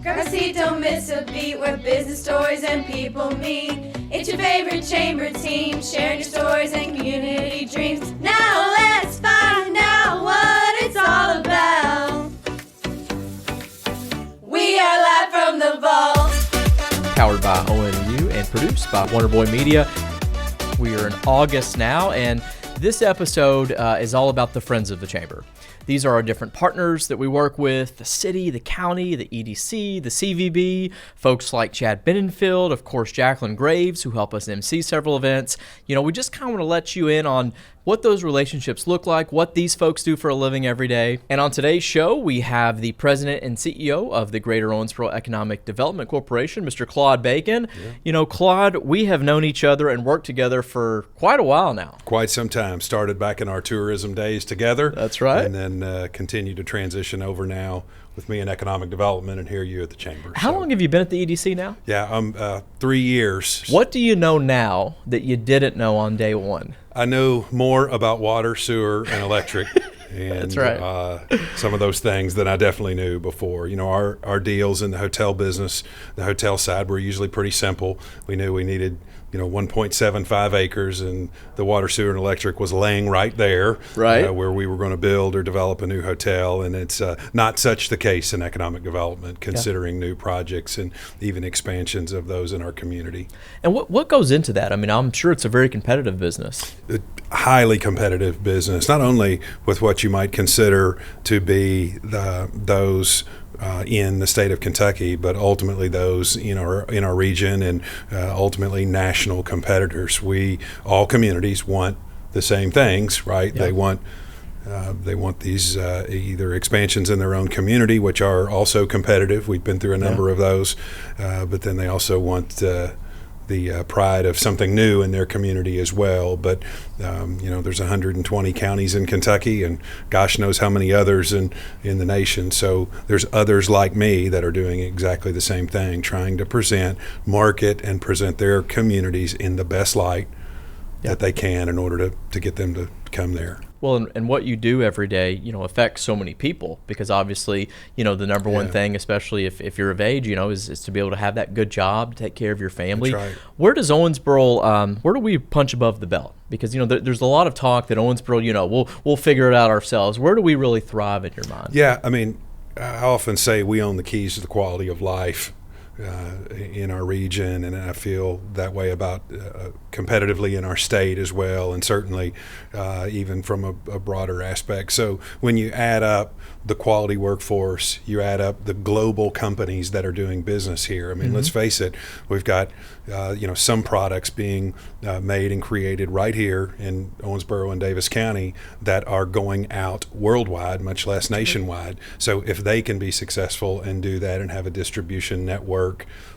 Grab a seat, don't miss a beat, where business stories and people meet. It's your favorite chamber team, sharing your stories and community dreams. Now let's find out what it's all about. We are live from the vault. Powered by ONU and produced by Wonderboy Media. We are in August now, and this episode is all about the Friends of the Chamber. These are our different partners that we work with, the city, the county, the EDC, the CVB, folks like Chad Benenfield, of course, Jacqueline Graves, who help us MC several events. You know, we just kind of want to let you in on what those relationships look like, what these folks do for a living every day. And on today's show, we have the President and CEO of the Greater Owensboro Economic Development Corporation, Mr. Claude Bacon. Yeah. You know, Claude, we have known each other and worked together for quite a while now. Quite some time. Started back in our tourism days together. That's right. And then continue to transition over now with me in economic development and here you at the Chamber. How long have you been at the EDC now? Yeah, 3 years. What do you know now that you didn't know on day one? I know more about water, sewer, and electric. And That's right. Some of those things that I definitely knew before. You know, our deals in the hotel business, the hotel side, were usually pretty simple. We knew we needed, 1.75 acres, and the water, sewer, and electric was laying right there, right, where we were going to build or develop a new hotel. And it's not such the case in economic development, considering new projects and even expansions of those in our community. And what goes into that? I mean, I'm sure it's a very competitive business. Highly competitive business, not only with what you might consider to be those in the state of Kentucky, but ultimately those in our region and ultimately national competitors. All communities want the same things, right? Yeah. They want these either expansions in their own community, which are also competitive. We've been through a number of those, but then they also want the pride of something new in their community as well. But there's 120 counties in Kentucky, and gosh knows how many others in the nation. So there's others like me that are doing exactly the same thing, trying to market and present their communities in the best light that they can in order to get them to come there. Well, and what you do every day, affects so many people, because obviously, the number one thing, especially if you're of age, is to be able to have that good job, to take care of your family. That's right. Where does Owensboro, where do we punch above the belt? Because, there's a lot of talk that Owensboro, we'll figure it out ourselves. Where do we really thrive in your mind? Yeah, I mean, I often say we own the keys to the quality of life in our region, and I feel that way about competitively in our state as well, and certainly even from a broader aspect. So when you add up the quality workforce, you add up the global companies that are doing business here. I mean, let's face it, we've got some products being made and created right here in Owensboro and Daviess County that are going out worldwide, much less nationwide. So if they can be successful and do that and have a distribution network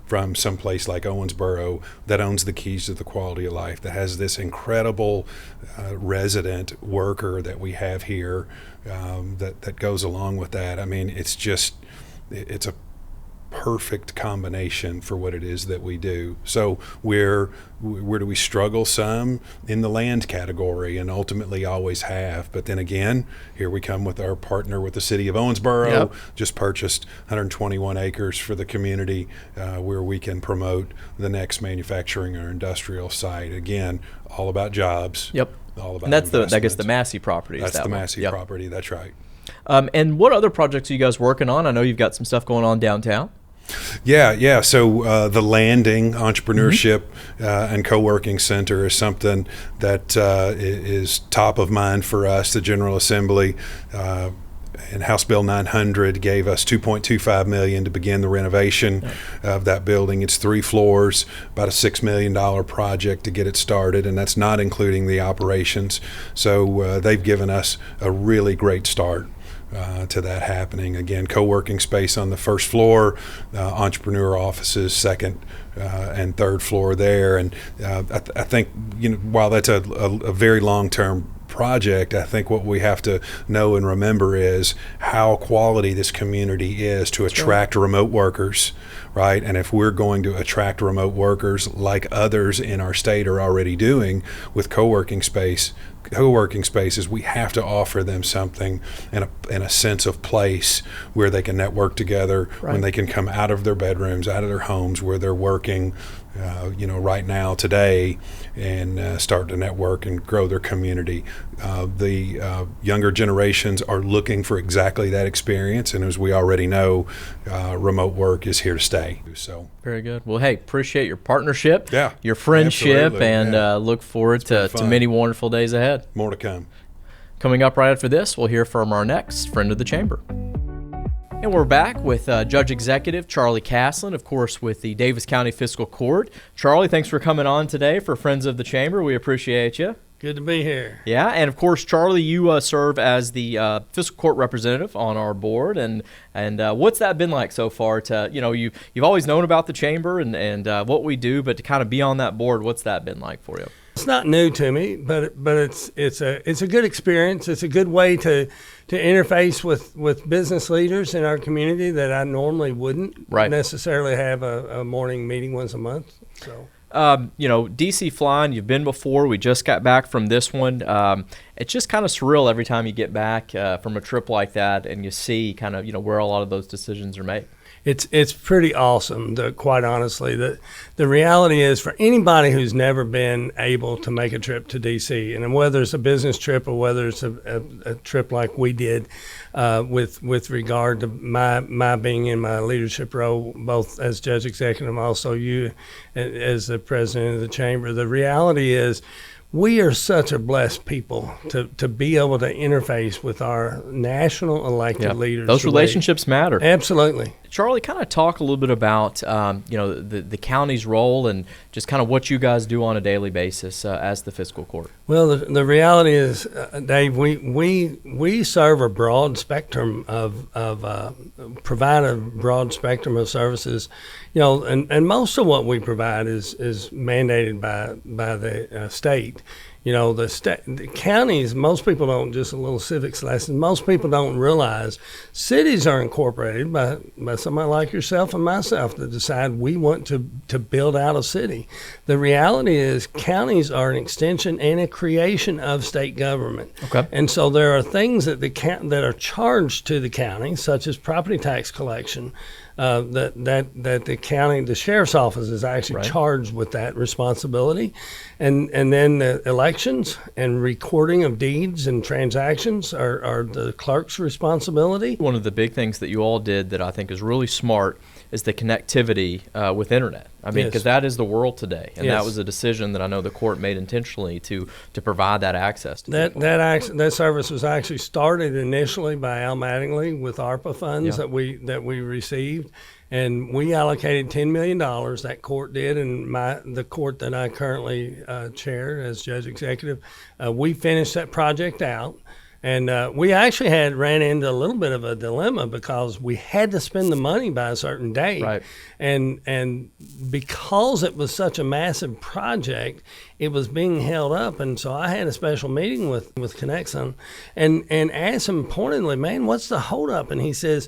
from some place like Owensboro that owns the keys to the quality of life, that has this incredible resident worker that we have here, that goes along with that. I mean, it's a perfect combination for what it is that we do. So where do we struggle? Some in the land category, and ultimately always have. But then again, here we come with our partner with the city of Owensboro. Yep. Just purchased 121 acres for the community, where we can promote the next manufacturing or industrial site. Again, all about jobs. Yep. All about and that's investments. the Massey property. That's the Massey property. That's right. And what other projects are you guys working on? I know you've got some stuff going on downtown. Yeah. So the Landing Entrepreneurship and Co-working Center is something that is top of mind for us. The General Assembly and House Bill 900 gave us $2.25 million to begin the renovation of that building. It's 3 floors, about a $6 million project to get it started, and that's not including the operations. So they've given us a really great start to that happening. Again, co-working space on the first floor, entrepreneur offices second and third floor there. And I think, while that's a very long-term project, I think what we have to know and remember is how quality this community is to attract remote workers, right? And if we're going to attract remote workers like others in our state are already doing with co-working space, co-working spaces, we have to offer them something and a sense of place where they can network together, when they can come out of their bedrooms, out of their homes where they're working, right now, today, and start to network and grow their community. The younger generations are looking for exactly that experience, and as we already know, remote work is here to stay. So very good. Well, hey, appreciate your partnership, yeah, your friendship, absolutely. and look forward to many wonderful days ahead. More to come. Coming up right after this, we'll hear from our next friend of the chamber. And we're back with Judge Executive Charlie Castlen, of course, with the Daviess County Fiscal Court. Charlie, thanks for coming on today for Friends of the Chamber. We appreciate you. Good to be here. Yeah, and of course, Charlie, you serve as the fiscal court representative on our board, and what's that been like so far? To you've always known about the chamber and what we do, but to kind of be on that board, what's that been like for you? It's not new to me, but it's a good experience. It's a good way to interface with business leaders in our community that I normally wouldn't necessarily have a morning meeting once a month. So. DC flying, you've been before. We just got back from this one. It's just kind of surreal every time you get back from a trip like that and you see kind of, where a lot of those decisions are made. It's pretty awesome, quite honestly. The reality is, for anybody who's never been able to make a trip to D.C., and whether it's a business trip or whether it's a trip like we did with regard to my being in my leadership role, both as judge executive and also you as the president of the chamber, the reality is we are such a blessed people to be able to interface with our national elected leaders. Those relationships matter. Absolutely. Charlie, kind of talk a little bit about the county's role and just kind of what you guys do on a daily basis as the fiscal court. Well, the reality is, Dave, we serve a broad spectrum provide a broad spectrum of services, and most of what we provide is mandated by the state. The counties, most people don't, just a little civics lesson, most people don't realize cities are incorporated by somebody like yourself and myself that decide we want to build out a city. The reality is counties are an extension and a creation of state government. Okay. And so there are things that that are charged to the county, such as property tax collection, that the county, the sheriff's office is actually charged with that responsibility. And then the elections and recording of deeds and transactions are the clerk's responsibility. One of the big things that you all did that I think is really smart is the connectivity with internet. I mean, because that is the world today, and that was a decision that I know the court made intentionally to provide that access to people. That service was actually started initially by Al Mattingly with ARPA funds that we received, and we allocated $10 million. That court did, and the court that I currently chair as judge executive, we finished that project out. And we actually ran into a little bit of a dilemma because we had to spend the money by a certain date. Right. And because it was such a massive project, it was being held up. And so I had a special meeting with Castlen and asked him pointedly, man, what's the holdup? And he says,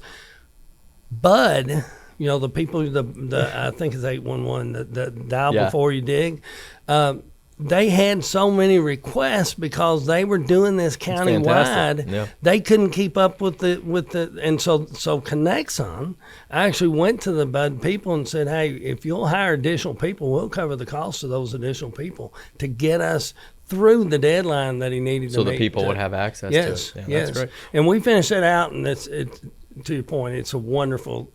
Bud, the people, I think it's 811, the dial before you dig, they had so many requests because they were doing this countywide. Yeah. They couldn't keep up with the and so Castlen actually went to the Bud people and said, hey, if you'll hire additional people, we'll cover the cost of those additional people to get us through the deadline that he needed to meet. So the people would have access to it. Yeah, yes. That's great. And we finished that out, and it's to your point, it's wonderful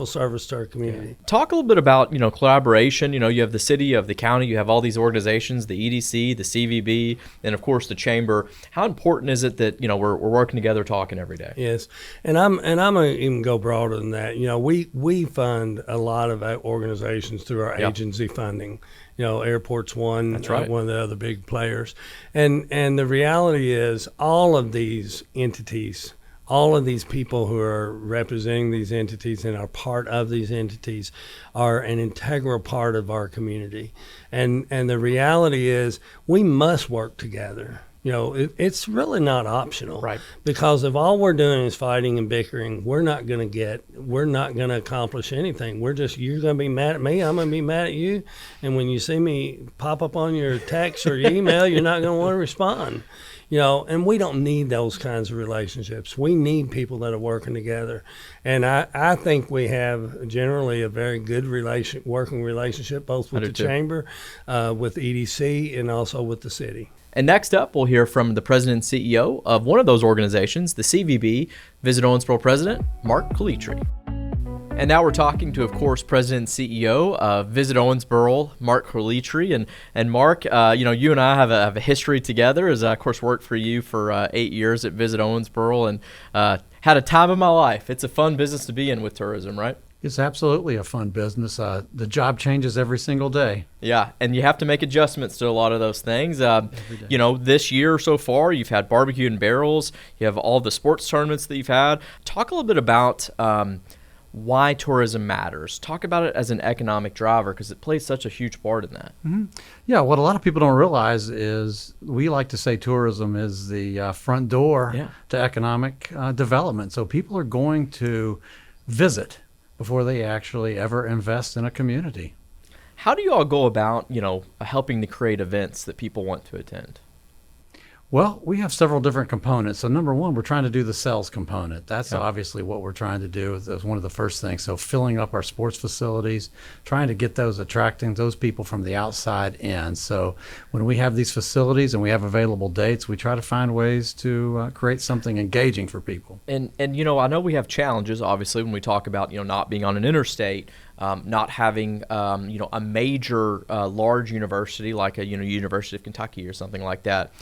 service to our community. Talk a little bit about, collaboration. You have the city, you have the county, you have all these organizations, the EDC, the CVB, and of course the chamber. How important is it that, we're working together, talking every day? Yes. And I'm going to even go broader than that. We fund a lot of organizations through our agency funding. Airport's one. That's right. One of the other big players. And the reality is all of these entities, all of these people who are representing these entities and are part of these entities are an integral part of our community. And the reality is we must work together It's really not optional. Right. Because if all we're doing is fighting and bickering, we're not going to accomplish anything. You're going to be mad at me, I'm going to be mad at you. And when you see me pop up on your text or your email, you're not going to want to respond. And we don't need those kinds of relationships. We need people that are working together. And I think we have generally a very good working relationship, both with the Chamber, with EDC, and also with the city. And next up, we'll hear from the President and CEO of one of those organizations, the CVB, Visit Owensboro President, Mark Calitri. And now we're talking to, of course, President and CEO of Visit Owensboro, Mark Calitri. And Mark, you and I have a history together, as I, of course, worked for you for 8 years at Visit Owensboro and had a time of my life. It's a fun business to be in with tourism, right? It's absolutely a fun business. The job changes every single day. Yeah, and you have to make adjustments to a lot of those things. This year so far, you've had barbecue and barrels. You have all the sports tournaments that you've had. Talk a little bit about why tourism matters. Talk about it as an economic driver, because it plays such a huge part in that. Mm-hmm. Yeah, what a lot of people don't realize is we like to say tourism is the front door to economic development. So people are going to visit before they actually ever invest in a community. How do you all go about, helping to create events that people want to attend? Well, we have several different components. So number one, we're trying to do the sales component. That's obviously what we're trying to do. That's one of the first things. So filling up our sports facilities, trying to get attracting those people from the outside in. So when we have these facilities and we have available dates, we try to find ways to create something engaging for people. And I know we have challenges, obviously, when we talk about, not being on an interstate, not having, a major large university like a, University of Kentucky or something like that.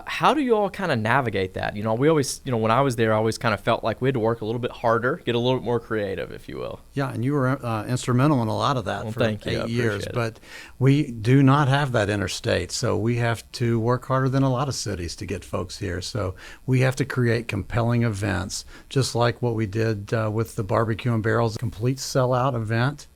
How do you all kind of navigate that? We always, when I was there, I always kind of felt like we had to work a little bit harder, get a little bit more creative, if you will. Yeah, and you were instrumental in a lot of that for thank you. 8 years. But we do not have that interstate, so we have to work harder than a lot of cities to get folks here. So we have to create compelling events, just like what we did with the Barbecue and Barrels, complete sellout event.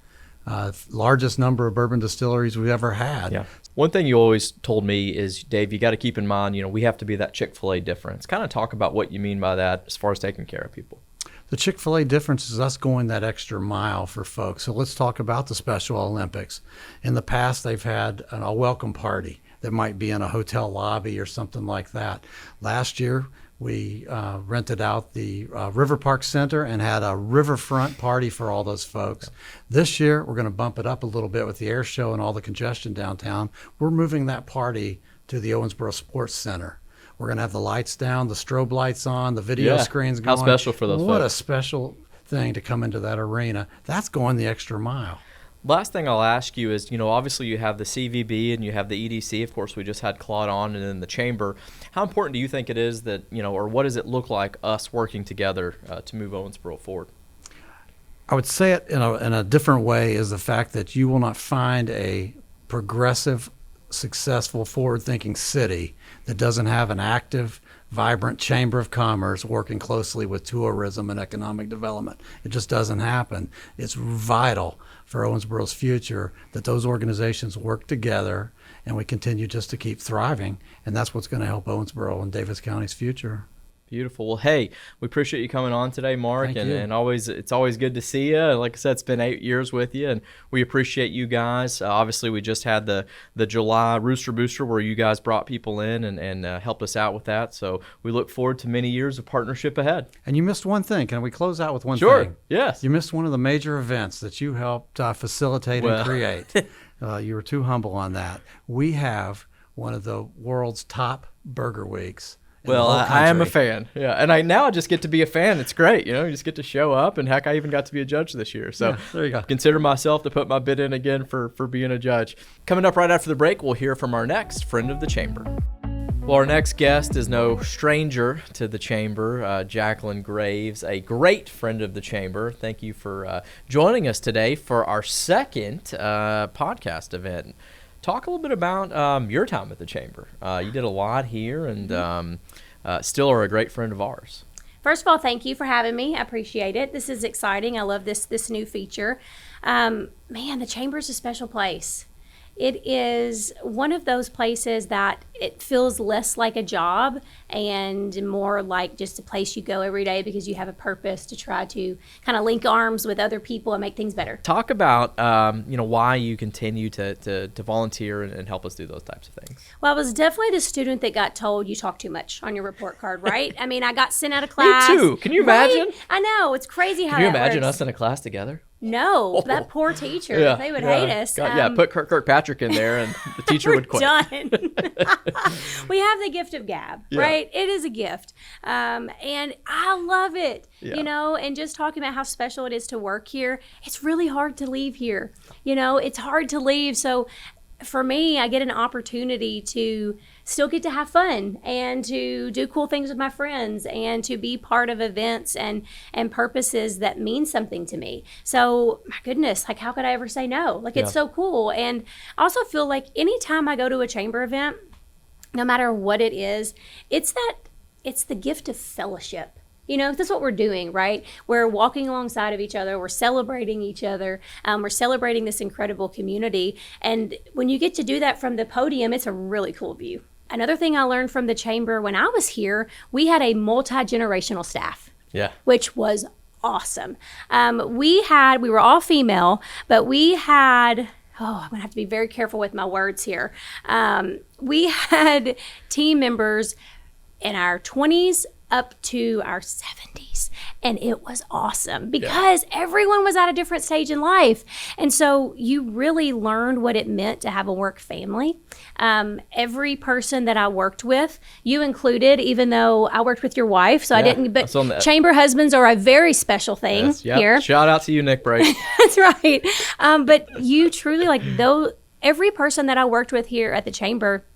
Largest number of bourbon distilleries we've ever had. Yeah. One thing you always told me is, Dave, you got to keep in mind, we have to be that Chick-fil-A difference. Kind of talk about what you mean by that as far as taking care of people. The Chick-fil-A difference is us going that extra mile for folks. So let's talk about the Special Olympics. In the past, they've had a welcome party that might be in a hotel lobby or something like that. Last year, we rented out the River Park Center and had a riverfront party for all those folks. This year, we're going to bump it up a little bit with the air show and all the congestion downtown. We're moving that party to the Owensboro Sports Center. We're going to have the lights down, the strobe lights on, the video screens going. How special for those folks. What a special thing to come into that arena. That's going the extra mile. Last thing I'll ask you is, obviously you have the CVB and you have the EDC. Of course, we just had Claude on, and then the Chamber. How important do you think it is that, or what does it look like us working together to move Owensboro forward? I would say it in a different way, is the fact that you will not find a progressive, successful, forward-thinking city that doesn't have an active, vibrant Chamber of Commerce working closely with tourism and economic development. It just doesn't happen. It's vital for Owensboro's future that those organizations work together and we continue just to keep thriving, and that's what's going to help Owensboro and Daviess County's future. Beautiful. Well, hey, we appreciate you coming on today, Mark, Thank you. And it's always good to see you. Like I said, it's been 8 years with you, and we appreciate you guys. Obviously, we just had the July Rooster Booster where you guys brought people in and helped us out with that. So we look forward to many years of partnership ahead. And you missed one thing. Can we close out with one thing? Sure. Yes. You missed one of the major events that you helped facilitate and create. You were too humble on that. We have one of the world's top burger weeks. Well, I am a fan, and I just get to be a fan. It's great, you just get to show up, and heck, I even got to be a judge this year. So there you go. Consider myself to put my bid in again for being a judge. Coming up right after the break, we'll hear from our next friend of the Chamber. Well, our next guest is no stranger to the Chamber, Jacqueline Graves, a great friend of the Chamber. Thank you for joining us today for our second podcast event. Talk a little bit about your time at the Chamber. You did a lot here and still are a great friend of ours. First of all, thank you for having me. I appreciate it. This is exciting. I love this new feature. Man, the Chamber is a special place. it is one of those places that it feels less like a job and more like just a place you go every day because you have a purpose to try to kind of link arms with other people and make things better. Talk about why you continue to volunteer and help us do those types of things. Well, I was definitely the student that got told you talk too much on your report card, right? I mean, I got sent out of class. Me too. Can you imagine? Right? I know. It's crazy how Can you that imagine works. us in a class together? No, that poor teacher. They would hate us. God, put Kirkpatrick in there and the teacher would quit. Done. We have the gift of gab, right? It is a gift. And I love it, and just talking about how special it is to work here. It's really hard to leave here. It's hard to leave. So for me, I get an opportunity to still get to have fun and to do cool things with my friends and to be part of events and purposes that mean something to me. So my goodness, like how could I ever say no? Like it's so cool. And I also feel like anytime I go to a chamber event, no matter what it is, it's the gift of fellowship. That's what we're doing, right? We're walking alongside of each other. We're celebrating each other. We're celebrating this incredible community. And when you get to do that from the podium, it's a really cool view. Another thing I learned from the chamber when I was here, we had a multi-generational staff, which was awesome. We were all female, but we had, I'm going to have to be very careful with my words here. We had team members in our 20s up to our 70s. And it was awesome because everyone was at a different stage in life. And so you really learned what it meant to have a work family. Every person that I worked with, you included, even though I worked with your wife, so I didn't, but chamber husbands are a very special thing here. Shout out to you, Nick Brake. That's right. But you truly, every person that I worked with here at the chamber,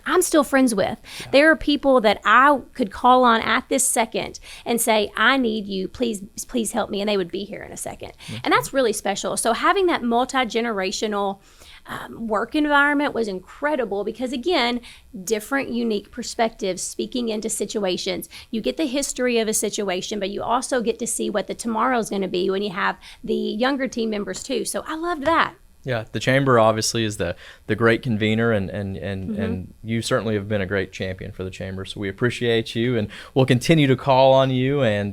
I'm still friends with. There are people that I could call on at this second and say, I need you, please help me. And they would be here in a second. And that's really special. So having that multi-generational work environment was incredible because, again, different unique perspectives speaking into situations. You get the history of a situation, but you also get to see what the tomorrow is going to be when you have the younger team members too. So I loved that. Yeah, the chamber obviously is the great convener, and you certainly have been a great champion for the chamber. So we appreciate you, and we'll continue to call on you. And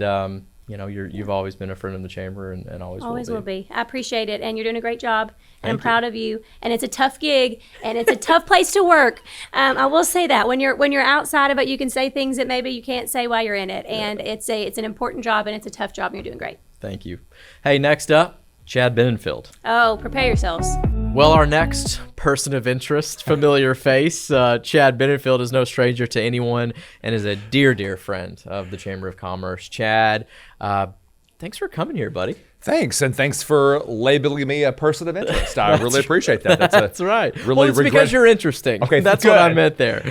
you've always been a friend in the chamber, and always will be. I appreciate it, and you're doing a great job, and I'm proud of you. And it's a tough gig, and it's a tough place to work. I will say that when you're outside of it, you can say things that maybe you can't say while you're in it. And it's an important job, and it's a tough job, and you're doing great. Thank you. Hey, next up, Chad Benenfield. Oh, prepare yourselves. Well, our next person of interest, familiar face, Chad Benenfield is no stranger to anyone and is a dear, dear friend of the Chamber of Commerce. Chad, thanks for coming here, buddy. Thanks, and thanks for labeling me a person of interest. I really appreciate that. That's right. Really, it's because you're interesting. Okay, that's good. what I meant there.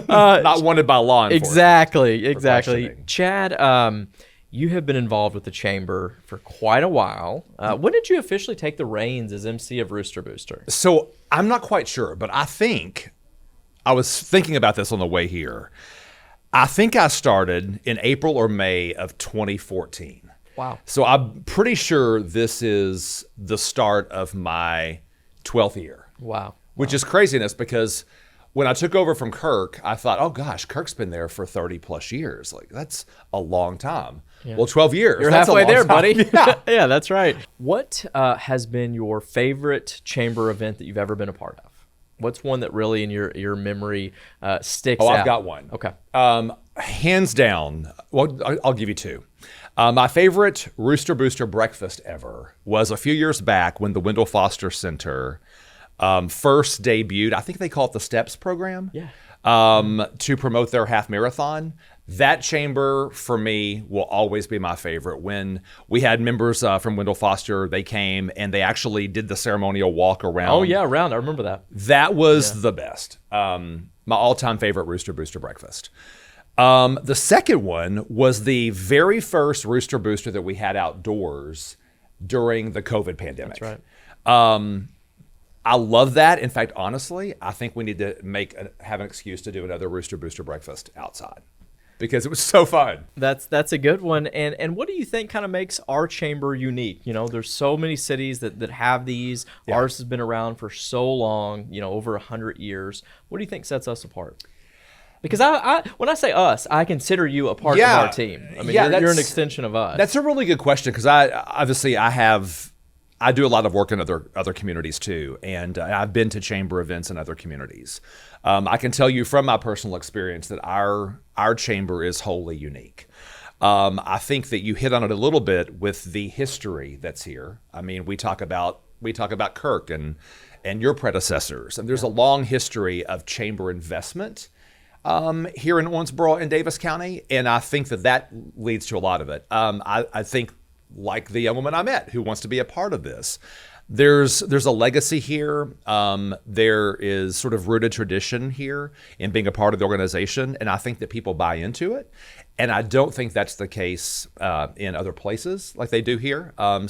Not wanted by law enforcement. Exactly. Chad, you have been involved with the chamber for quite a while. When did you officially take the reins as MC of Rooster Booster? So I'm not quite sure, but I was thinking about this on the way here. I think I started in April or May of 2014. Wow. So I'm pretty sure this is the start of my 12th year. Wow. Which is craziness because when I took over from Kirk, I thought, oh gosh, Kirk's been there for 30 plus years. Like, that's a long time. Yeah. Well, 12 years. You're that's halfway there, time. buddy. Yeah. Yeah, that's right. What has been your favorite chamber event that you've ever been a part of? What's one that really in your memory sticks out? Oh, I've got one. Okay. Hands down, well, I'll give you two. My favorite Rooster Booster breakfast ever was a few years back when the Wendell Foster Center first debuted. I think they call it the STEPS program. Yeah. To promote their half marathon. That chamber for me will always be my favorite. When we had members from Wendell Foster, they came and they actually did the ceremonial walk around. Oh yeah, around. I remember that. That was the best. My all-time favorite Rooster Booster breakfast. The second one was the very first Rooster Booster that we had outdoors during the COVID pandemic. That's right. I love that. In fact, honestly, I think we need to have an excuse to do another Rooster Booster breakfast outside. because it was so fun. That's a good one. And what do you think kind of makes our chamber unique? There's so many cities that have these. Yeah. Ours has been around for so long, over 100 years. What do you think sets us apart? Because I when I say us, I consider you a part of our team. I mean, you're an extension of us. That's a really good question, because I do a lot of work in other communities too, and I've been to chamber events in other communities. I can tell you from my personal experience that our chamber is wholly unique. I think that you hit on it a little bit with the history that's here. I mean, we talk about Kirk and your predecessors, and there's a long history of chamber investment here in Owensboro and Daviess County, and I think that leads to a lot of it. I think, like the young woman I met who wants to be a part of this, there's a legacy here. There is sort of rooted tradition here in being a part of the organization, and I think that people buy into it. And I don't think that's the case in other places like they do here. And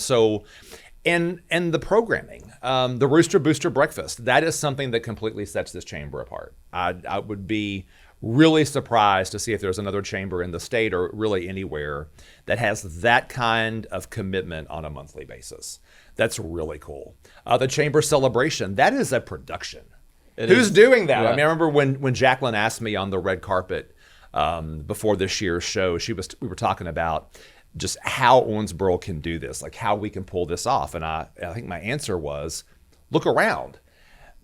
the programming, the Rooster Booster Breakfast, that is something that completely sets this chamber apart. I would be really surprised to see if there's another chamber in the state or really anywhere that has that kind of commitment on a monthly basis. That's really cool. The chamber celebration, that is a production. Who's doing that? Yeah. I mean, I remember when Jacqueline asked me on the red carpet before this year's show, we were talking about just how Owensboro can do this, like how we can pull this off. And I think my answer was, look around,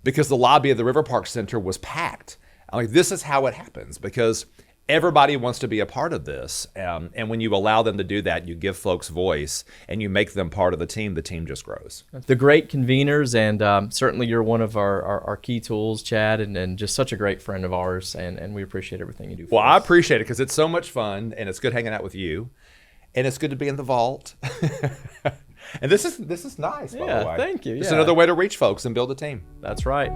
because the lobby of the River Park Center was packed. I'm like, this is how it happens, because everybody wants to be a part of this. And when you allow them to do that, you give folks voice and you make them part of the team just grows. The great conveners, and certainly you're one of our key tools, Chad, and just such a great friend of ours, and we appreciate everything you do for Well, us. I appreciate it, because it's so much fun, and it's good hanging out with you, and it's good to be in the vault. And this is nice, by the way. Thank you. It's Yeah. another way to reach folks and build a team. That's right.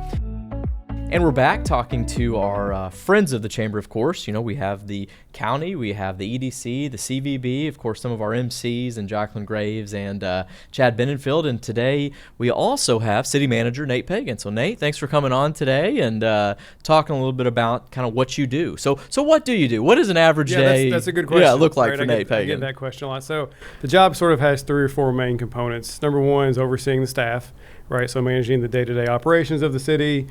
And we're back talking to our friends of the Chamber, of course. We have the county, we have the EDC, the CVB, of course, some of our MCs, and Jacqueline Graves and Chad Benenfield. And today we also have City Manager Nate Pagan. So, Nate, thanks for coming on today and talking a little bit about kind of what you do. So what do you do? What does an average day that's a good question. look like Right, for Nate Pagan? I get that question a lot. So the job sort of has 3 or 4 main components. Number one is overseeing the staff, right? So managing the day-to-day operations of the city.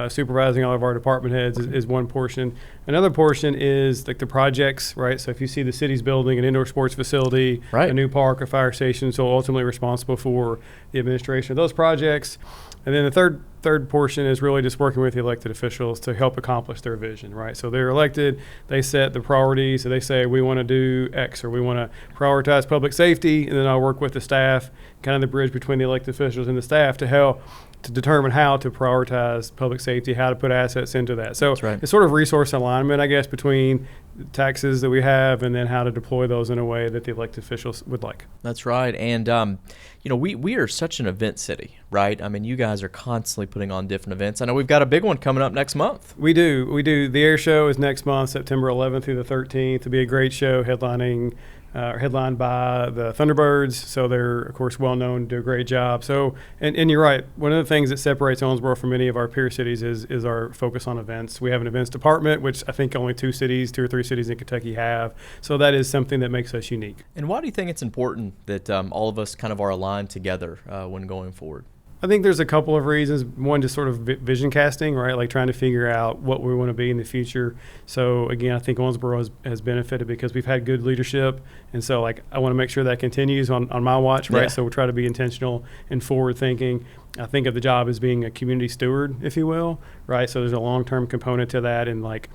Supervising all of our department heads is one portion. Another portion is like the projects, right? So if you see the city's building an indoor sports facility, Right. a new park, a fire station, so ultimately responsible for the administration of those projects. And then the third portion is really just working with the elected officials to help accomplish their vision, right? So they're elected, they set the priorities, so they say we want to do X, or we want to prioritize public safety, and then I'll work with the staff, kind of the bridge between the elected officials and the staff to help to determine how to prioritize public safety, how to put assets into that. So That's right. it's sort of resource alignment, I guess, between taxes that we have and then how to deploy those in a way that the elected officials would like. That's right. And, we are such an event city, right? I mean, you guys are constantly putting on different events. I know we've got a big one coming up next month. We do. The air show is next month, September 11th through the 13th. It'll be a great show, headlined by the Thunderbirds. So they're, of course, well known, do a great job. So, and you're right. One of the things that separates Owensboro from many of our peer cities is our focus on events. We have an events department, which I think only 2 or 3 cities in Kentucky have. So that is something that makes us unique. And why do you think it's important that all of us kind of are aligned together when going forward? I think there's a couple of reasons. One, just sort of vision casting, right? Like trying to figure out what we want to be in the future. So again, I think Owensboro has benefited because we've had good leadership. And so like, I want to make sure that continues on my watch, right? Yeah. So we'll try to be intentional and forward thinking. I think of the job as being a community steward, if you will, right? So there's a long-term component to that. And like,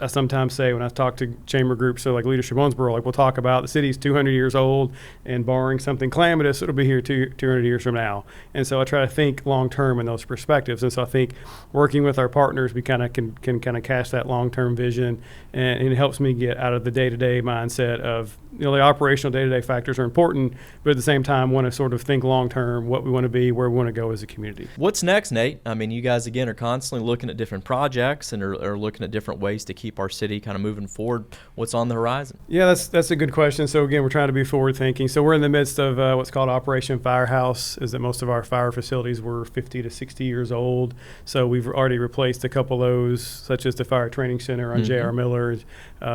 I sometimes say when I talk to chamber groups, so like Leadership Owensboro, like we'll talk about the city's 200 years old, and barring something calamitous, it'll be here 200 years from now. And so I try to think long term in those perspectives. And so I think working with our partners, we kind of can kind of cast that long term vision, and it helps me get out of the day to day mindset of, the operational day to day factors are important, but at the same time want to sort of think long term, what we want to be, where we want to go as a community. What's next, Nate? I mean, you guys again are constantly looking at different projects and are looking at different ways to keep our city kind of moving forward? What's on the horizon? Yeah, that's a good question. So again, we're trying to be forward thinking. So we're in the midst of what's called Operation Firehouse, is that most of our fire facilities were 50 to 60 years old. So we've already replaced a couple of those, such as the Fire Training Center on J.R. Miller,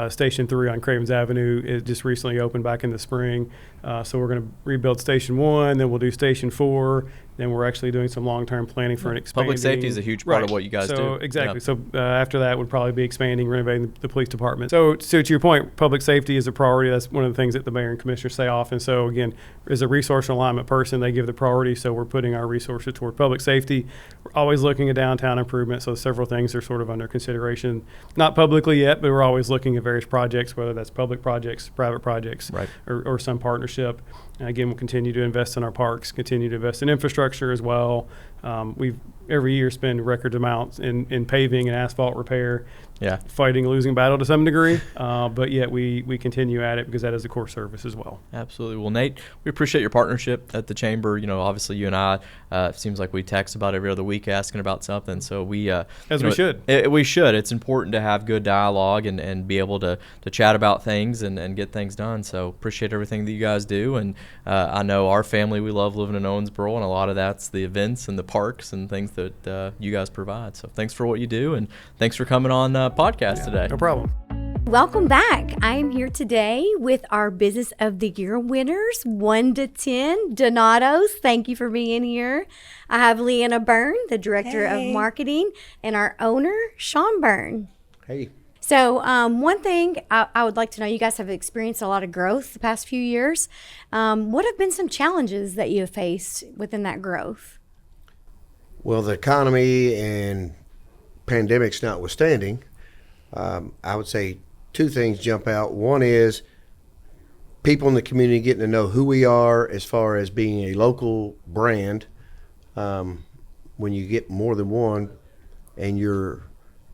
Station 3 on Cravens Avenue. It just recently opened back in the spring. So we're going to rebuild Station 1, then we'll do Station 4. Then we're actually doing some long-term planning for an expanding. Public safety is a huge part of what you guys do. Exactly. Yep. So after that would probably be expanding, renovating the police department. So to your point, public safety is a priority. That's one of the things that the mayor and commissioners say often. So again, as a resource alignment person, they give the priority. So we're putting our resources toward public safety. We're always looking at downtown improvement. So several things are sort of under consideration. Not publicly yet, but we're always looking at various projects, whether that's public projects, private projects, right, or some partnership. And again, we'll continue to invest in our parks, continue to invest in infrastructure as well. We've every year spend record amounts in paving and asphalt repair, fighting a losing battle to some degree, but yet we continue at it because that is a core service as well. Absolutely. Well, Nate, we appreciate your partnership at the Chamber. You know, obviously you and I, it seems like we text about every other week asking about something. So we should. We should. It's important to have good dialogue and be able to chat about things and get things done. So appreciate everything that you guys do. And I know our family, we love living in Owensboro, and a lot of that's the events and the parks and things that you guys provide. So thanks for what you do, and thanks for coming on podcast today. No problem. Welcome back. I am here today with our Business of the Year winners, 1 to 10, Donato's. Thank you for being here. I have Leanna Byrne, the Director of Marketing, and our owner, Sean Byrne. Hey. So one thing I would like to know, you guys have experienced a lot of growth the past few years. What have been some challenges that you have faced within that growth? Well, the economy and pandemics notwithstanding, I would say two things jump out. One is people in the community getting to know who we are as far as being a local brand. When you get more than one and you're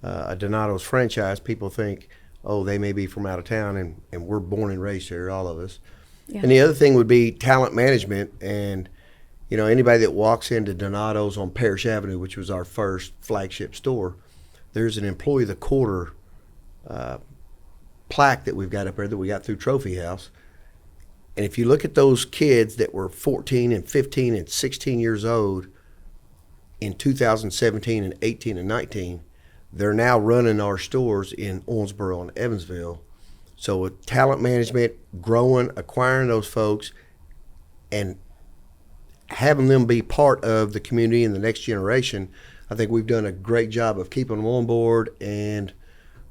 a Donato's franchise, people think, oh, they may be from out of town, and we're born and raised here, all of us. Yeah. And the other thing would be talent management. And you know, anybody that walks into Donato's on Parrish Avenue, which was our first flagship store, there's an Employee of the Quarter plaque that we've got up there that we got through Trophy House. And if you look at those kids that were 14 and 15 and 16 years old in 2017 and 18 and 19, they're now running our stores in Owensboro and Evansville. So with talent management, growing, acquiring those folks, and having them be part of the community and the next generation, I think we've done a great job of keeping them on board and,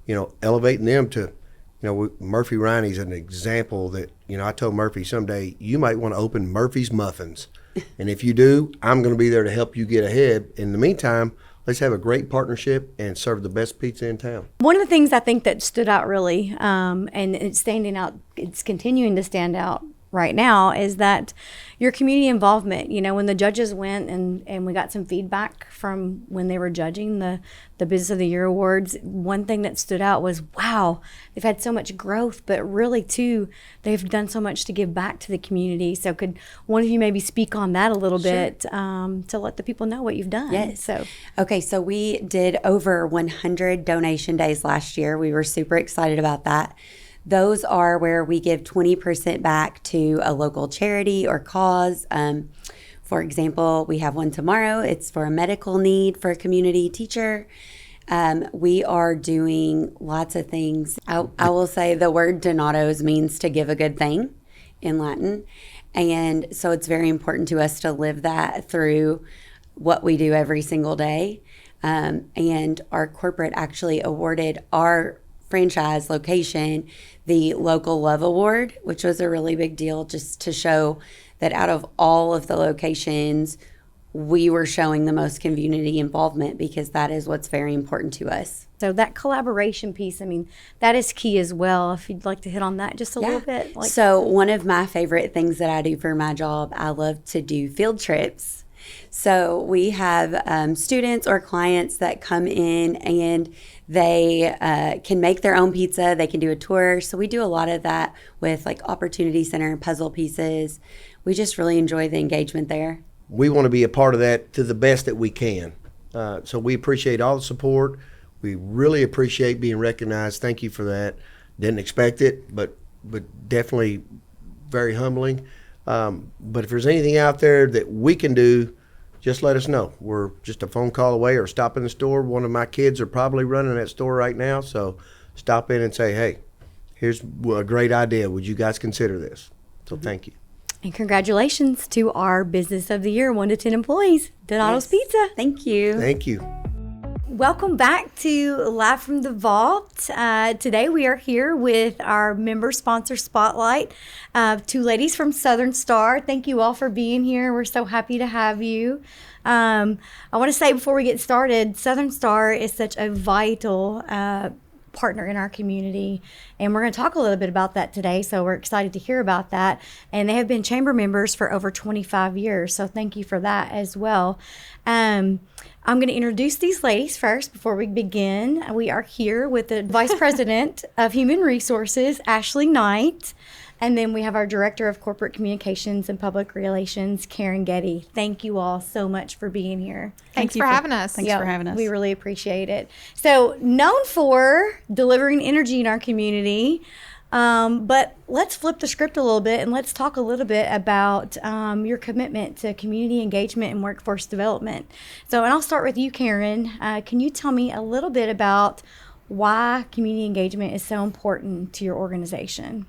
you know, elevating them to, you know, Murphy Riney's an example that, you know, I told Murphy someday, you might want to open Murphy's Muffins. And if you do, I'm going to be there to help you get ahead. In the meantime, let's have a great partnership and serve the best pizza in town. One of the things I think that stood out really, and it's standing out, it's continuing to stand out right now, is that your community involvement. You know, when the judges went and we got some feedback from when they were judging the Business of the Year awards, one thing that stood out was, wow, they've had so much growth, but really too, they've done so much to give back to the community. So could one of you maybe speak on that a little bit to let the people know what you've done? Yes. Okay, so we did over 100 donation days last year. We were super excited about that. Those are where we give 20% back to a local charity or cause. For example, we have one tomorrow. It's for a medical need for a community teacher. We are doing lots of things. I will say the word Donato's means to give a good thing in Latin. And so it's very important to us to live that through what we do every single day. And our corporate actually awarded our franchise location the Local Love Award, which was a really big deal, just to show that out of all of the locations, we were showing the most community involvement, because that is what's very important to us. So that collaboration piece, I mean, that is key as well. If you'd like to hit on that just a little bit. So one of my favorite things that I do for my job, I love to do field trips. So we have students or clients that come in and they can make their own pizza. They can do a tour. So we do a lot of that with like Opportunity Center and puzzle pieces. We just really enjoy the engagement there. We want to be a part of that to the best that we can. So we appreciate all the support. We really appreciate being recognized. Thank you for that. Didn't expect it, but definitely very humbling. But if there's anything out there that we can do, just let us know. We're just a phone call away, or stop in the store. One of my kids are probably running that store right now, so stop in and say, hey, here's a great idea. Would you guys consider this? So thank you. And congratulations to our Business of the Year, 1 to 10 employees, Donato's Pizza. Thank you. Thank you. Welcome back to Live from the Vault. Today we are here with our member sponsor spotlight, 2 ladies from Southern Star. Thank you all for being here. We're so happy to have you. I want to say before we get started, Southern Star is such a vital partner in our community, and we're going to talk a little bit about that today, so we're excited to hear about that. And they have been chamber members for over 25 years, so thank you for that as well. I'm going to introduce these ladies first before we begin. We are here with the Vice President of Human Resources, Ashley Knight, and then we have our Director of Corporate Communications and Public Relations, Karen Getty. Thank you all so much for being here. Thanks for having us. Thanks for having us. We really appreciate it. So, known for delivering energy in our community, but let's flip the script a little bit and let's talk a little bit about your commitment to community engagement and workforce development. So, and I'll start with you, Karen. Can you tell me a little bit about why community engagement is so important to your organization?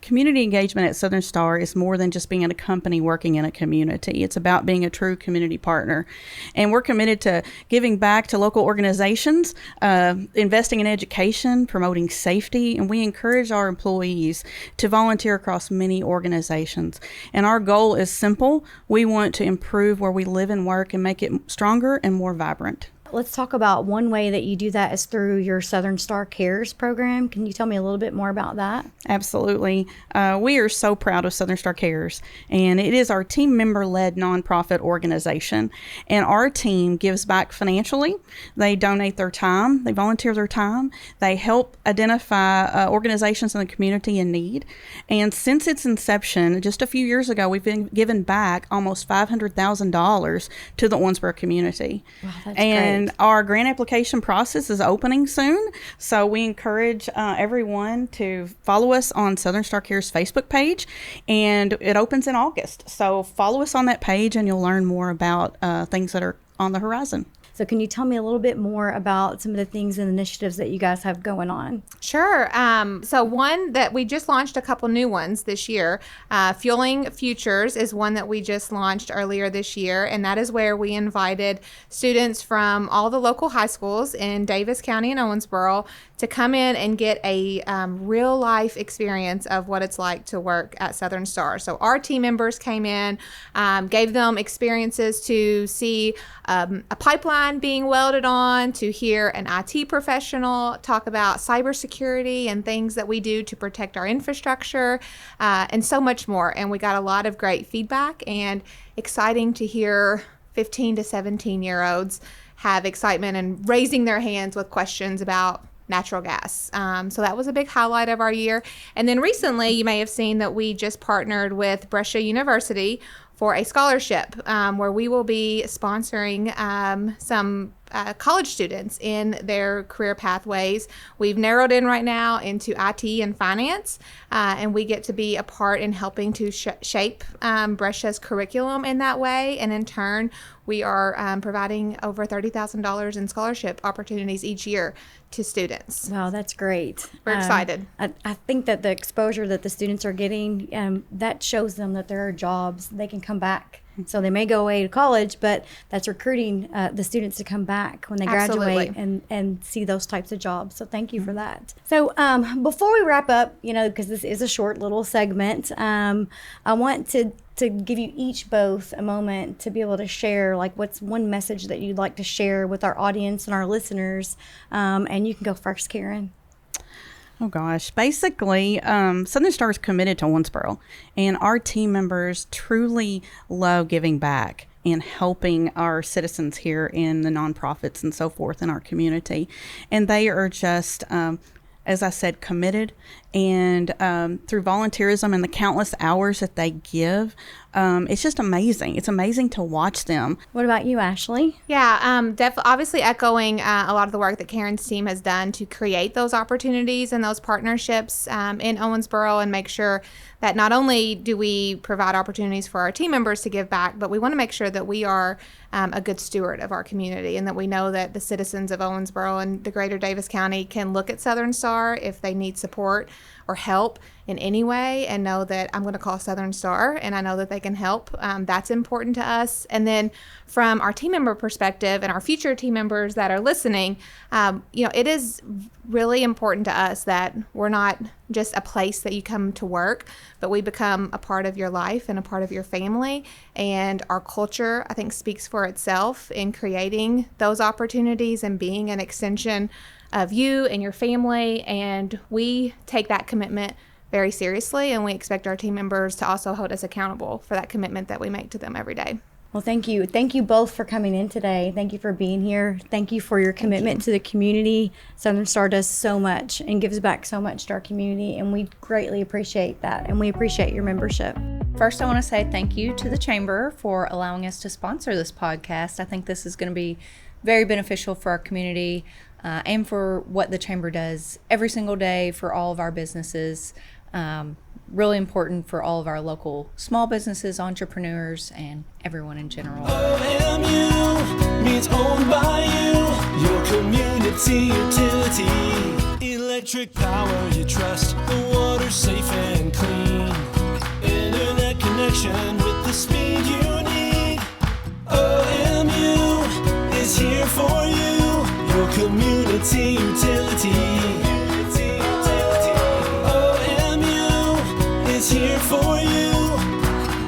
Community engagement at Southern Star is more than just being in a company working in a community. It's about being a true community partner. And we're committed to giving back to local organizations, investing in education, promoting safety, and we encourage our employees to volunteer across many organizations. And our goal is simple. We want to improve where we live and work and make it stronger and more vibrant. Let's talk about one way that you do that is through your Southern Star Cares program. Can you tell me a little bit more about that? Absolutely. We are so proud of Southern Star Cares, and it is our team member-led nonprofit organization. And our team gives back financially. They donate their time. They volunteer their time. They help identify organizations in the community in need. And since its inception, just a few years ago, we've been given back almost $500,000 to the Owensboro community. Wow, that's and great. our grant application process is opening soon, so we encourage everyone to follow us on Southern Star Care's Facebook page, and it opens in August. So follow us on that page, and you'll learn more about things that are on the horizon. So can you tell me a little bit more about some of the things and initiatives that you guys have going on? Sure. So one that we just launched a couple new ones this year, Fueling Futures is one that we just launched earlier this year, and that is where we invited students from all the local high schools in Daviess County and Owensboro to come in and get a real life experience of what it's like to work at Southern Star. So our team members came in, gave them experiences to see a pipeline being welded on, to hear an IT professional talk about cybersecurity and things that we do to protect our infrastructure, and so much more. And we got a lot of great feedback, and exciting to hear 15 to 17-year-olds have excitement and raising their hands with questions about natural gas. So that was a big highlight of our year. And then recently, you may have seen that we just partnered with Brescia University for a scholarship where we will be sponsoring some college students in their career pathways. We've narrowed in right now into IT and finance, and we get to be a part in helping to shape Brescia's curriculum in that way. And in turn, we are providing over $30,000 in scholarship opportunities each year to students. Wow, that's great. We're excited. I think that the exposure that the students are getting, that shows them that there are jobs. They can come back. So they may go away to college, but that's recruiting the students to come back when they graduate and see those types of jobs. So thank you for that. So before we wrap up, because this is a short little segment, I want to give you each both a moment to be able to share, like, what's one message that you'd like to share with our audience and our listeners. And you can go first, Karen. Oh gosh, basically, Southern Star is committed to Owensboro, and our team members truly love giving back and helping our citizens here in the nonprofits and so forth in our community. And they are just, as I said, committed, and through volunteerism and the countless hours that they give, It's just amazing. It's amazing to watch them. What about you, Ashley? Yeah, obviously echoing a lot of the work that Karen's team has done to create those opportunities and those partnerships in Owensboro, and make sure that not only do we provide opportunities for our team members to give back, but we want to make sure that we are a good steward of our community, and that we know that the citizens of Owensboro and the greater Daviess County can look at Southern Star if they need support or help in any way, and know that I'm going to call Southern Star and I know that they can help. That's important to us. And then from our team member perspective and our future team members that are listening, it is really important to us that we're not just a place that you come to work, but we become a part of your life and a part of your family. And our culture, I think, speaks for itself in creating those opportunities and being an extension of you and your family. And we take that commitment very seriously, and we expect our team members to also hold us accountable for that commitment that we make to them every day. Well, thank you. Thank you both for coming in today. Thank you for being here. Thank you for your commitment to the community. Southern Star does so much and gives back so much to our community, and we greatly appreciate that, and we appreciate your membership. First, I want to say thank you to the Chamber for allowing us to sponsor this podcast. I think this is going to be very beneficial for our community and for what the Chamber does every single day for all of our businesses. Really important for all of our local small businesses, entrepreneurs, and everyone in general. OMU means owned by you, your community utility. Electric power you trust, the water safe and clean. Internet connection with the speed you need. OMU is here for you, your community utility. Here for you,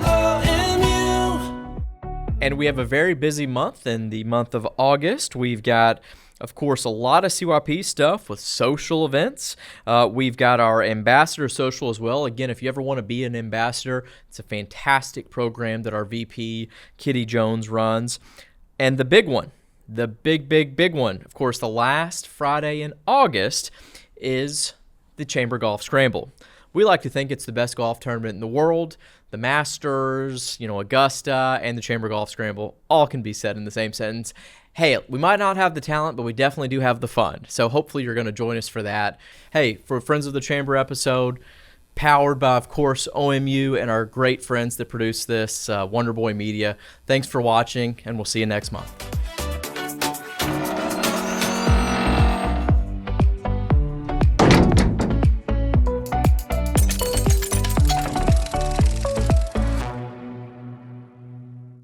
OMU. And we have a very busy month in the month of August. We've got, of course, a lot of CYP stuff with social events. We've got our Ambassador Social as well. Again, if you ever want to be an ambassador, it's a fantastic program that our VP, Kitty Jones, runs. And the big one, the big one, of course, the last Friday in August is the Chamber Golf Scramble. We like to think it's the best golf tournament in the world. The Masters, Augusta, and the Chamber Golf Scramble all can be said in the same sentence. Hey, we might not have the talent, but we definitely do have the fun. So hopefully you're going to join us for that. Hey, for Friends of the Chamber episode, powered by, of course, OMU and our great friends that produce this, Wonder Boy Media. Thanks for watching, and we'll see you next month.